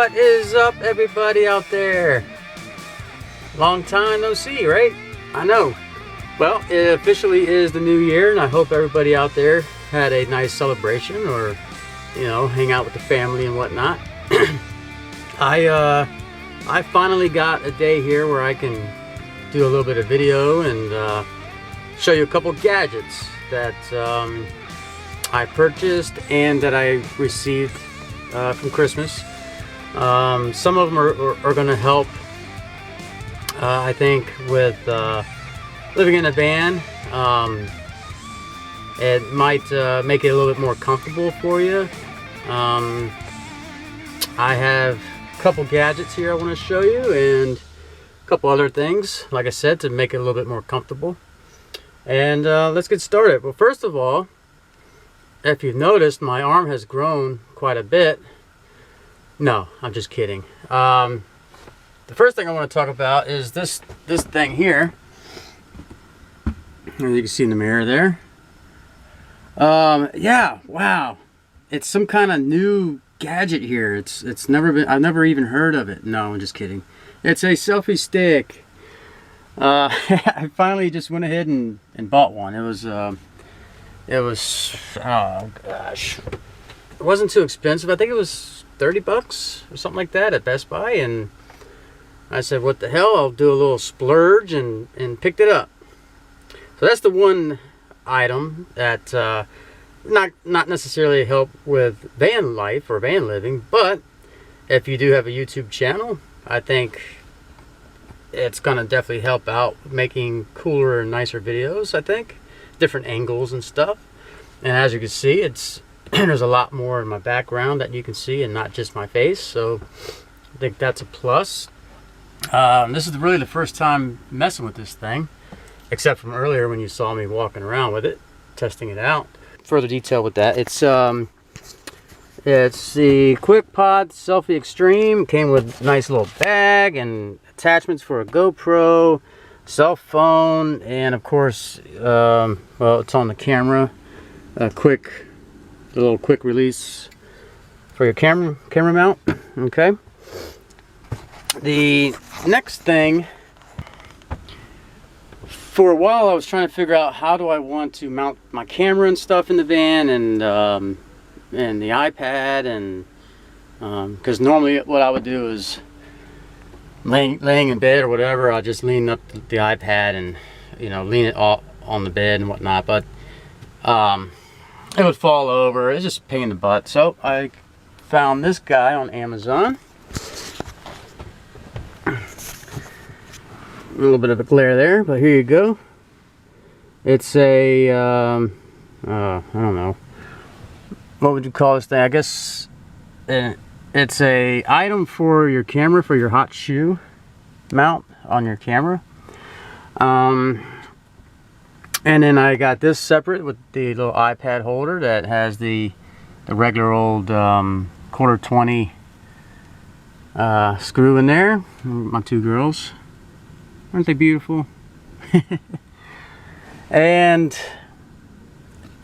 What is up, everybody out there? Long time no see, right? I know. Well, it officially is the new year, and I hope everybody out there had a nice celebration, or hang out with the family and whatnot. I finally got a day here where I can do a little bit of video and show you a couple gadgets that I purchased and that I received from Christmas. Some of them are going to help, I think, with living in a van. It might make it a little bit more comfortable for you. I have a couple gadgets here I want to show you, and a couple other things, like I said, to make it a little bit more comfortable. And let's get started. Well, first of all, if you've noticed, my arm has grown quite a bit. No, I'm just kidding. The first thing I want to talk about is this thing here. As you can see in the mirror there. Yeah, wow. It's some kind of new gadget here. It's never been, I've never even heard of it. No, I'm just kidding. It's a selfie stick. I finally just went ahead and bought one. It was oh gosh, it wasn't too expensive. I think it was 30 bucks or something like that at Best Buy, and I said, what the hell, I'll do a little splurge, and picked it up. So that's the one item that not necessarily help with van life or van living, but if you do have a YouTube channel, I think it's gonna definitely help out making cooler and nicer videos. I think different angles and stuff, and as you can see, it's there's a lot more in my background that you can see and not just my face, so I think that's a plus. This is really the first time messing with this thing, except from earlier when you saw me walking around with it, testing it out. Further detail with that, it's the QuickPod Selfie Extreme. Came with a nice little bag and attachments for a GoPro, cell phone, and of course, well, it's on the camera. A little quick release for your camera mount. Okay. The next thing, for a while I was trying to figure out how do I want to mount my camera and stuff in the van, and the iPad, and because normally what I would do is laying in bed or whatever, I'll just lean up the iPad and lean it all on the bed and whatnot, but it would fall over. It's just a pain in the butt. So I found this guy on Amazon. A little bit of a glare there, but here you go. It's a I don't know, what would you call this thing? I guess it's a item for your camera, for your hot shoe mount on your camera. And then I got this separate with the little iPad holder that has the regular old quarter 20 screw in there. My two girls, aren't they beautiful? And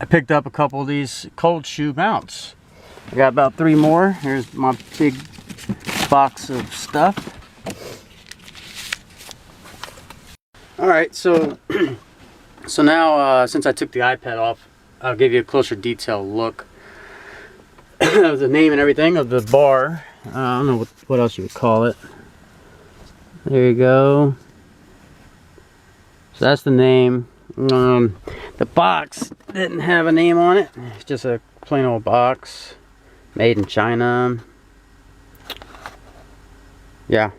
I picked up a couple of these cold shoe mounts. I got about 3 more. Here's my big box of stuff. All right, so so now, since I took the iPad off, I'll give you a closer detailed look of the name and everything of the bar. I don't know what else you would call it. There you go. So that's the name. The box didn't have a name on it. It's just a plain old box, made in China. Yeah,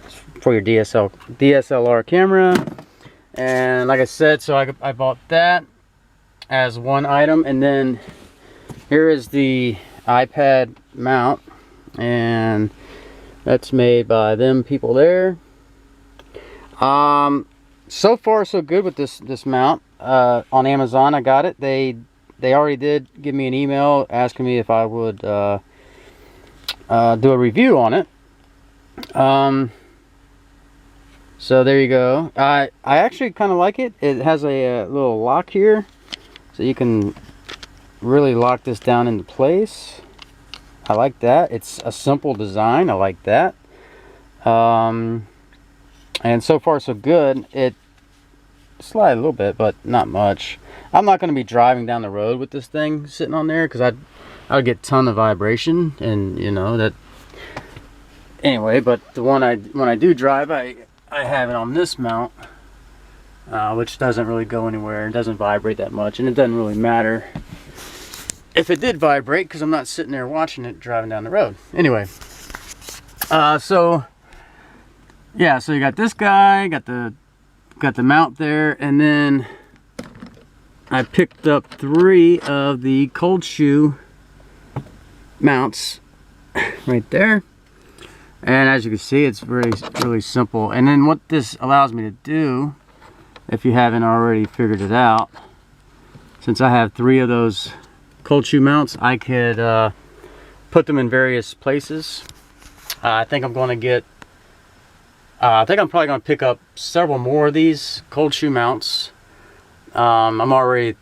it's for your DSLR camera. And like I said, so I bought that as one item, and then here is the iPad mount, and that's made by them people there. So far so good with this mount. On Amazon I got it. They already did give me an email asking me if I would do a review on it. So there you go. I actually kind of like it. It has a little lock here, so you can really lock this down into place. I like that. It's a simple design. I like that. And so far so good. It slide a little bit, but not much. I'm not going to be driving down the road with this thing sitting on there because I would get a ton of vibration, and you know that. Anyway, but the one when I do drive, I have it on this mount, which doesn't really go anywhere. It doesn't vibrate that much, and it doesn't really matter if it did vibrate because I'm not sitting there watching it driving down the road. Anyway, so yeah, so you got this guy, got the mount there, and then I picked up 3 of the cold shoe mounts right there. And as you can see, it's really simple. And then what this allows me to do, if you haven't already figured it out, since I have 3 of those cold shoe mounts, I could put them in various places. I think I'm going to get I think I'm probably going to pick up several more of these cold shoe mounts. I'm already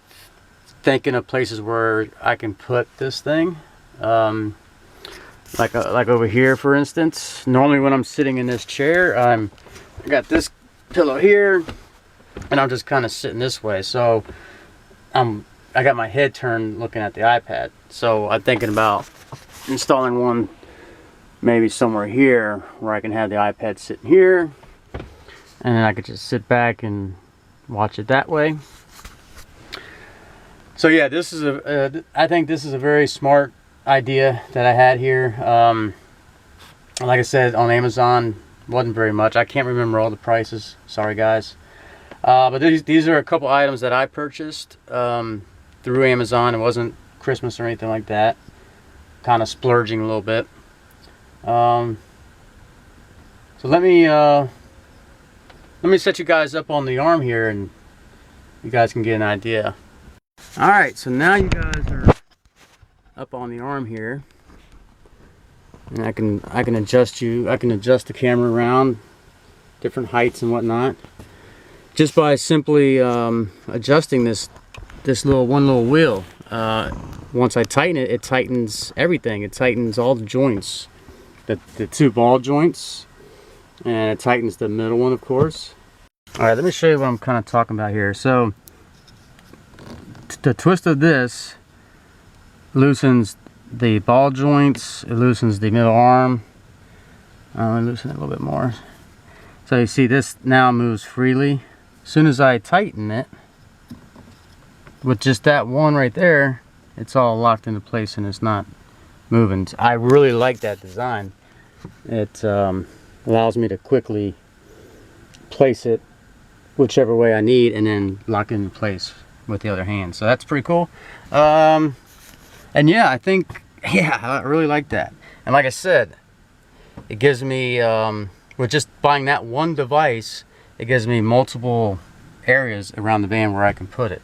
thinking of places where I can put this thing. Like over here, for instance. Normally when I'm sitting in this chair, I got this pillow here, and I'm just kind of sitting this way. So I got my head turned looking at the iPad. So I'm thinking about installing one maybe somewhere here where I can have the iPad sitting here, and then I could just sit back and watch it that way. So yeah, this is I think this is a very smart idea that I had here. Like I said, on Amazon, wasn't very much. I can't remember all the prices, sorry guys. But these are a couple items that I purchased through Amazon. It wasn't Christmas or anything like that. Kind of splurging a little bit. So let me set you guys up on the arm here, and you guys can get an idea. All right, so now you guys are up on the arm here, and I can adjust the camera around different heights and whatnot just by simply adjusting this one little wheel. Once I tighten it, it tightens everything. It tightens all the joints. The 2 ball joints, and it tightens the middle one, of course. All right, let me show you what I'm kind of talking about here. So the twist of this loosens the ball joints, it loosens the middle arm. I'll loosen it a little bit more. So you see this now moves freely. As soon as I tighten it, with just that one right there, it's all locked into place and it's not moving. I really like that design. It allows me to quickly place it whichever way I need and then lock it in place with the other hand. So that's pretty cool. And yeah, I really like that. And like I said, it gives me, with just buying that one device, it gives me multiple areas around the van where I can put it.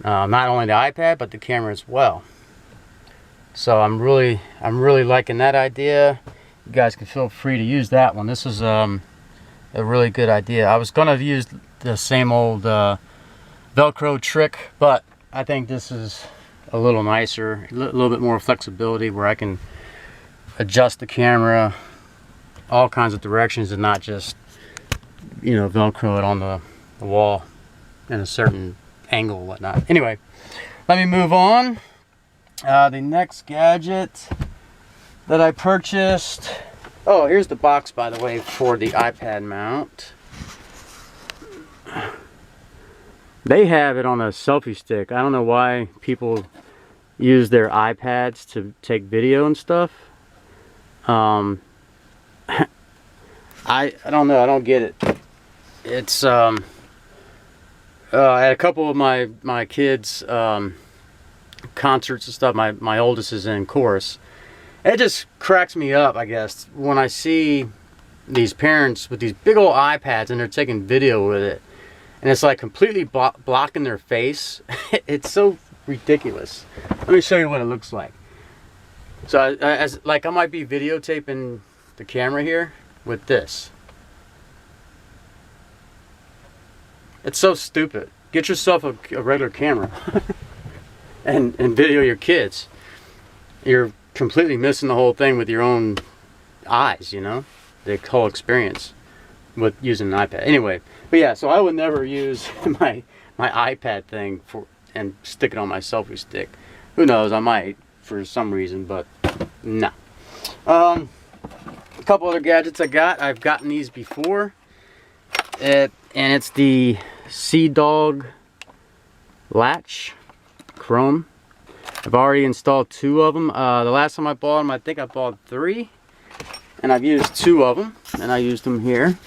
Not only the iPad, but the camera as well. So I'm really liking that idea. You guys can feel free to use that one. This is a really good idea. I was gonna use the same old Velcro trick, but I think this is a little nicer, a little bit more flexibility where I can adjust the camera all kinds of directions and not just, you know, Velcro it on the wall in a certain angle and whatnot. Anyway, let me move on. The next gadget that I purchased, oh, here's the box, by the way, for the iPad mount. They have it on a selfie stick. I don't know why people use their iPads to take video and stuff. I don't know, I don't get it. It's at a couple of my kids concerts and stuff, my oldest is in chorus. It just cracks me up, I guess, when I see these parents with these big old iPads and they're taking video with it, and it's like completely blocking their face. It's so ridiculous. Let me show you what it looks like. So I might be videotaping the camera here with this. It's so stupid. Get yourself a regular camera and video your kids. You're completely missing the whole thing with your own eyes, you know, the whole experience with using an iPad. Anyway, but yeah, so I would never use my iPad thing and stick it on my selfie stick. Who knows? I might for some reason, but no. A couple other gadgets I've gotten these before, and it's the Sea-Dog latch Chrome. I've already installed 2 of them. The last time I bought them, I think I bought 3, and I've used 2 of them, and I used them here.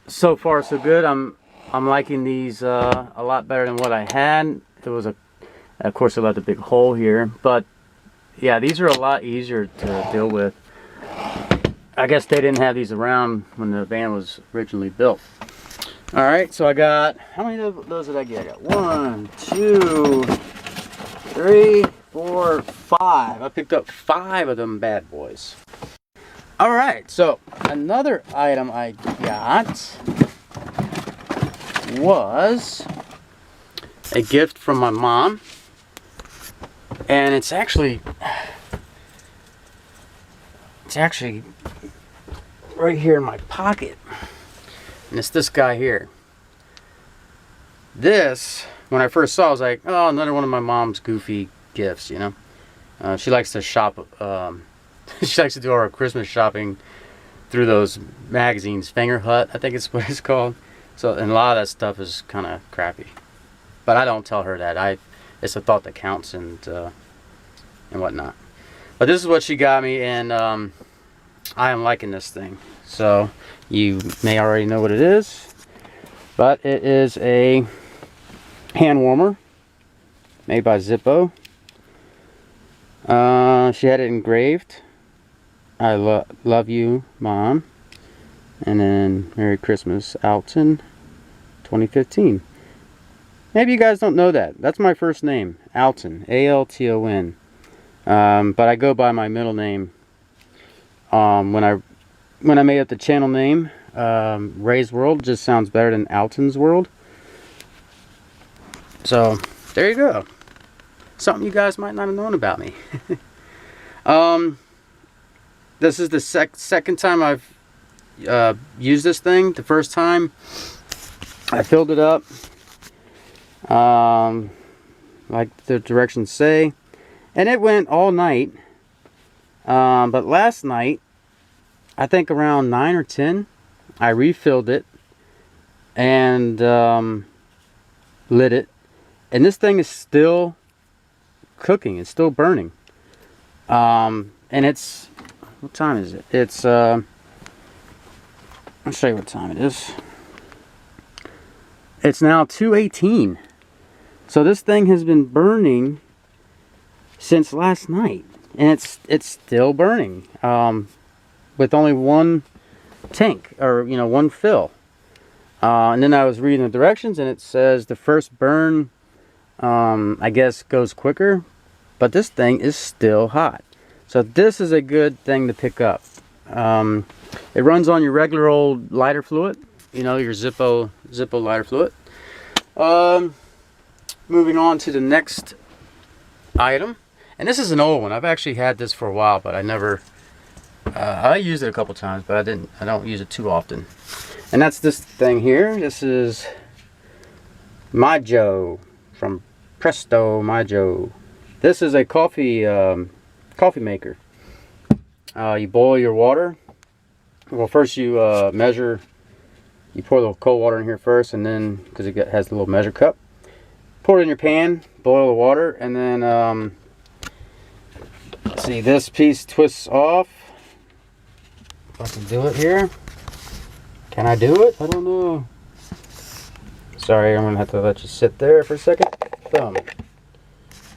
So far, so good. I'm liking these a lot better than what I had. There was of course, I left a big hole here, but yeah, these are a lot easier to deal with. I guess they didn't have these around when the van was originally built. All right, so I got, how many of those did I get? I got 1, 2, 3, 4, 5. I picked up 5 of them bad boys. All right, so another item I got was a gift from my mom, and it's actually right here in my pocket. And it's this guy here. This, when I first saw it, I was like, oh, another one of my mom's goofy gifts, you know. She likes to shop, she likes to do all her Christmas shopping through those magazines, Finger Hut, I think it's what it's called. So, and a lot of that stuff is kind of crappy. But I don't tell her that. It's a thought that counts and whatnot. But this is what she got me, and I am liking this thing. So you may already know what it is, but it is a hand warmer made by Zippo. She had it engraved. I love you, Mom. And then Merry Christmas, Alton, 2015. Maybe you guys don't know that. That's my first name, Alton, A-L-T-O-N. But I go by my middle name. When I made up the channel name, Ray's World just sounds better than Alton's World. So there you go. Something you guys might not have known about me. This is the second time I've used this thing. The first time I filled it up like the directions say, and it went all night. But last night, I think around 9 or 10, I refilled it and lit it, and this thing is still cooking. It's still burning. And it's, what time is it? It's I'll show you what time it is. It's now 2:18. So this thing has been burning since last night, and it's still burning. With only one tank, or one fill. And then I was reading the directions, and it says the first burn, I guess, goes quicker, but this thing is still hot. So this is a good thing to pick up. It runs on your regular old lighter fluid, your Zippo lighter fluid. Moving on to the next item, and this is an old one. I've actually had this for a while, but I never. I used it a couple times, but I don't use it too often. And that's this thing here. This is Majo from Presto Majo. This is a coffee maker. You boil your water. Well, first you measure. You pour the cold water in here first, and then, because it has the little measure cup, pour it in your pan, boil the water, and then let's see, this piece twists off. If I can do it here. Can I do it? I don't know. Sorry, I'm gonna have to let you sit there for a second. Boom.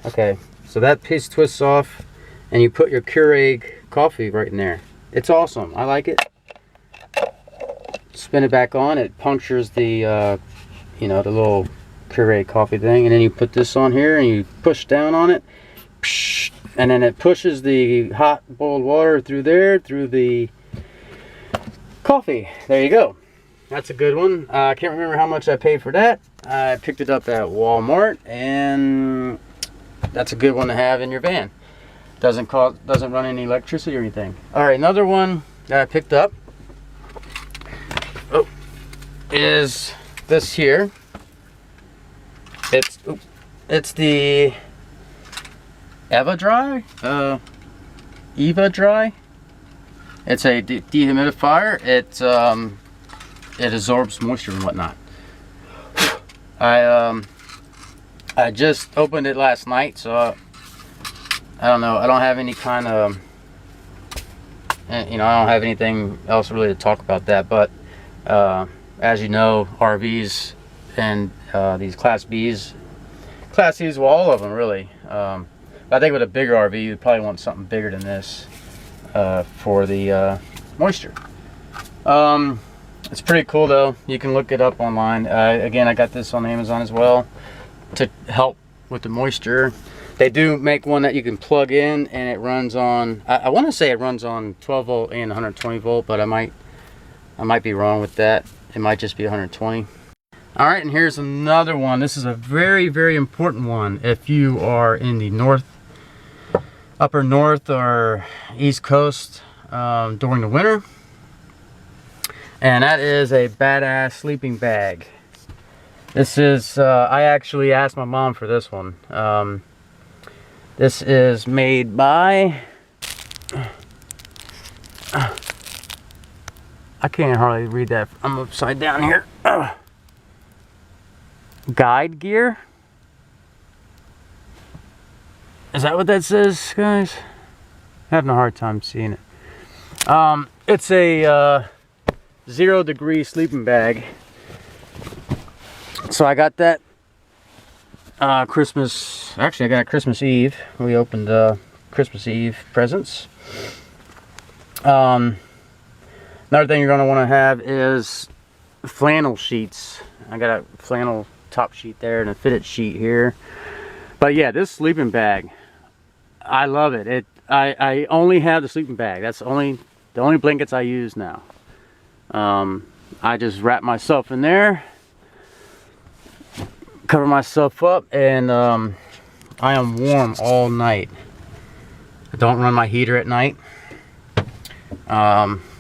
Okay, so that piece twists off, and you put your Keurig coffee right in there. It's awesome. I like it. Spin it back on. It punctures the, the little Keurig coffee thing, and then you put this on here, and you push down on it, and then it pushes the hot boiled water through there, through the coffee. There you go. That's a good one. I can't remember how much I paid for that. I picked it up at Walmart, and that's a good one to have in your van. Doesn't run any electricity or anything. All right, another one that I picked up is this here. It's the EvaDry. EvaDry. It's a dehumidifier. It absorbs moisture and whatnot. I just opened it last night, so I don't know. I don't have any kind of, I don't have anything else really to talk about that. But as you know, RVs and these Class Bs, Class Cs, well, all of them really. But I think with a bigger RV, you'd probably want something bigger than this for the moisture. It's pretty cool though. You can look it up online. Again, I got this on Amazon as well to help with the moisture. They do make one that you can plug in, and it runs on, I want to say it runs on 12 volt and 120 volt, but I might be wrong with that. It might just be 120. All right, and here's another one. This is a very, very important one if you are in the upper north or east coast during the winter. And that is a badass sleeping bag. This is, I actually asked my mom for this one. This is made by, I can't hardly read that. I'm upside down here. Guide Gear. Is that what that says, guys? I'm having a hard time seeing it. It's a 0 degree sleeping bag. So I got that Christmas, actually I got it Christmas Eve. We opened Christmas Eve presents. Another thing you're going to want to have is flannel sheets. I got a flannel top sheet there and a fitted sheet here. But yeah, this sleeping bag, I love it. I only have the sleeping bag. That's the only blankets I use now. I just wrap myself in there, cover myself up, and I am warm all night. I don't run my heater at night.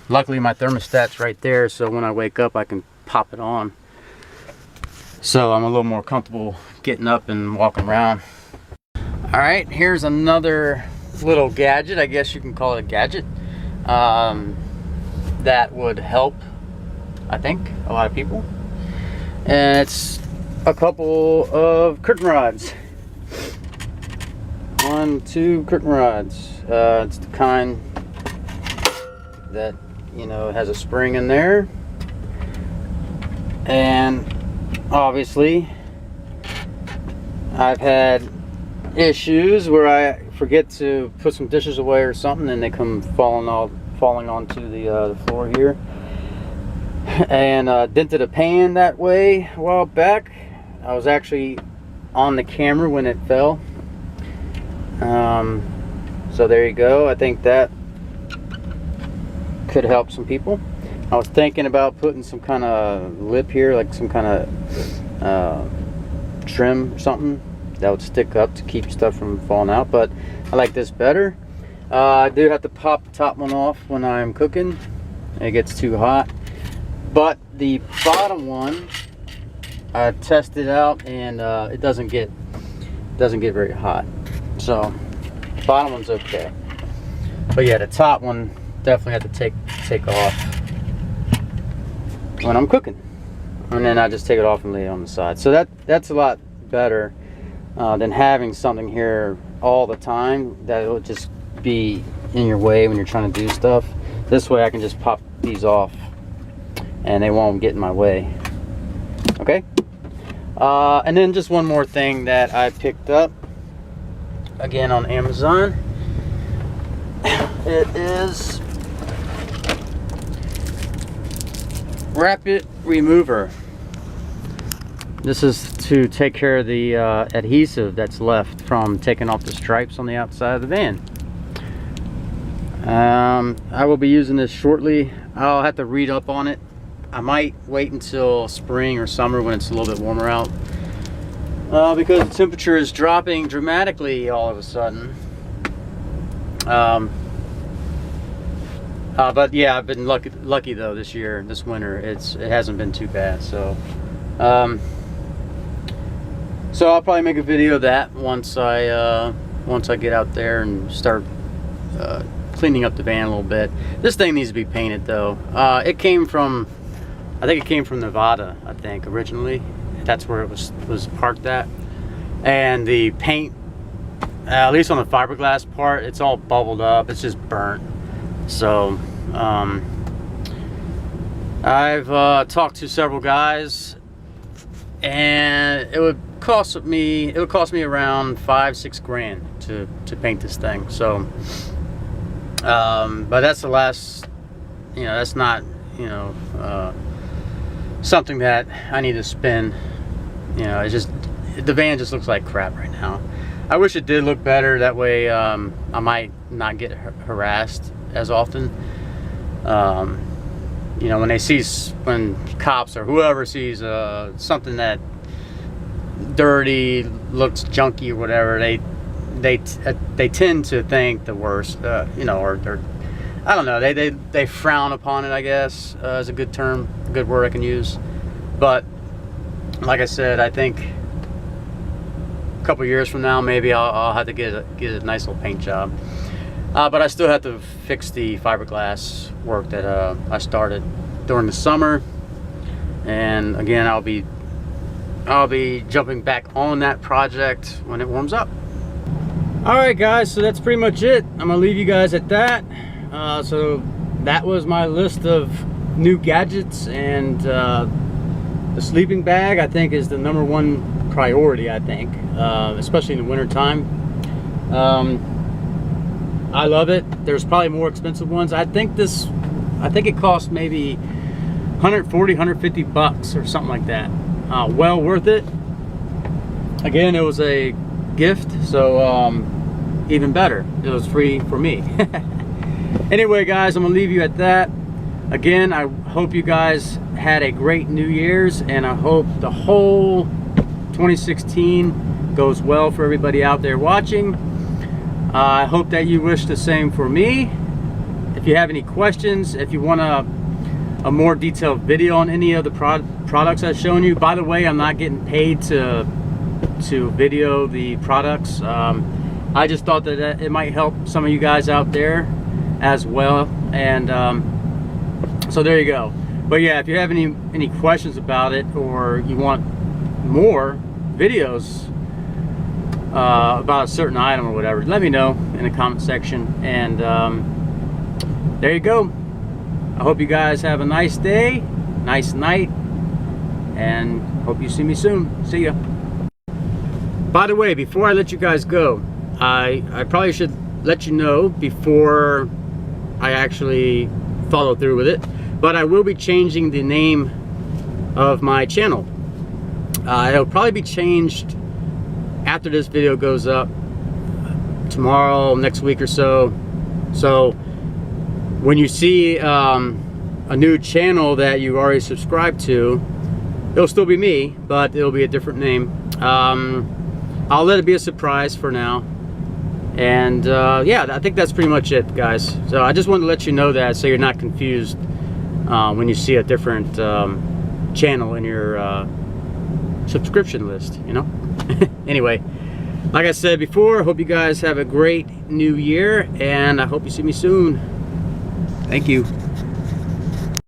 Luckily my thermostat's right there, so when I wake up I can pop it on. So I'm a little more comfortable getting up and walking around. All right, here's another little gadget, I guess you can call it a gadget, that would help, I think, a lot of people. And it's a couple of curtain rods. 1, 2 curtain rods. It's the kind that, has a spring in there. And obviously I've had issues where I forget to put some dishes away or something, and they come falling onto the floor here. And dented a pan that way a while back. I was actually on the camera when it fell. So there you go. I think that could help some people. I was thinking about putting some kind of lip here, like some kind of trim or something that would stick up to keep stuff from falling out, but I like this better. I do have to pop the top one off when I'm cooking. It gets too hot. But the bottom one, I tested out, and it doesn't get very hot. So the bottom one's okay. But yeah, the top one definitely have to take off when I'm cooking, and then I just take it off and lay it on the side. So that's a lot better than having something here all the time that will just be in your way when you're trying to do stuff. This way I can just pop these off and they won't get in my way. Okay. And then just one more thing that I picked up again on Amazon. It is Rapid Remover. This is to take care of the adhesive that's left from taking off the stripes on the outside of the van. I will be using this shortly. I'll have to read up on it. I might wait until spring or summer when it's a little bit warmer out because the temperature is dropping dramatically all of a sudden. But yeah, I've been lucky though this year, this winter. It hasn't been too bad. So so I'll probably make a video of that once I get out there and start cleaning up the van a little bit. This thing needs to be painted though. It came from, I think it came from Nevada, I think originally. That's where it was parked at. And the paint, at least on the fiberglass part, it's all bubbled up. It's just burnt. So I've talked to several guys, and it would cost me around 5-6 grand to paint this thing. So but that's the last, you know, that's not, you know, something that I need to spend. You know, it's just, the van just looks like crap right now. I wish it did look better. That way I might not get harassed as often. You know, when cops or whoever sees something that dirty, looks junky or whatever, they tend to think the worst. You know, or I don't know, they frown upon it, I guess, is a good term, a good word I can use. But like I said, I think a couple years from now, maybe I'll have to get a nice little paint job. But I still have to fix the fiberglass work that I started during the summer. And again, I'll be jumping back on that project when it warms up. All right, guys, so that's pretty much it. I'm gonna leave you guys at that. So that was my list of new gadgets, and the sleeping bag, I think, is the #1 priority, I think, especially in the winter time. I love it. There's probably more expensive ones. I think it cost maybe 140, 150 bucks or something like that. Well worth it. Again, it was a gift, so even better. It was free for me. Anyway, guys, I'm gonna leave you at that. Again, I hope you guys had a great New Year's, and I hope the whole 2016 goes well for everybody out there watching. I hope that you wish the same for me. If you have any questions, if you want a more detailed video on any of the products I've shown you, by the way, I'm not getting paid to video the products. I just thought that it might help some of you guys out there as well, and so there you go. But yeah, if you have any questions about it, or you want more videos about a certain item or whatever, let me know in the comment section. And there you go. I hope you guys have a nice day, nice night, and hope you see me soon. See ya. By the way, before I let you guys go, I probably should let you know before I actually follow through with it, but I will be changing the name of my channel. It'll probably be changed after this video goes up, tomorrow, next week or so. So when you see a new channel that you already subscribed to, it'll still be me, but it'll be a different name. I'll let it be a surprise for now. And yeah, I think that's pretty much it, guys. So I just wanted to let you know that, so you're not confused when you see a different channel in your subscription list, you know. Anyway, like I said before, I hope you guys have a great new year, and I hope you see me soon. Thank you.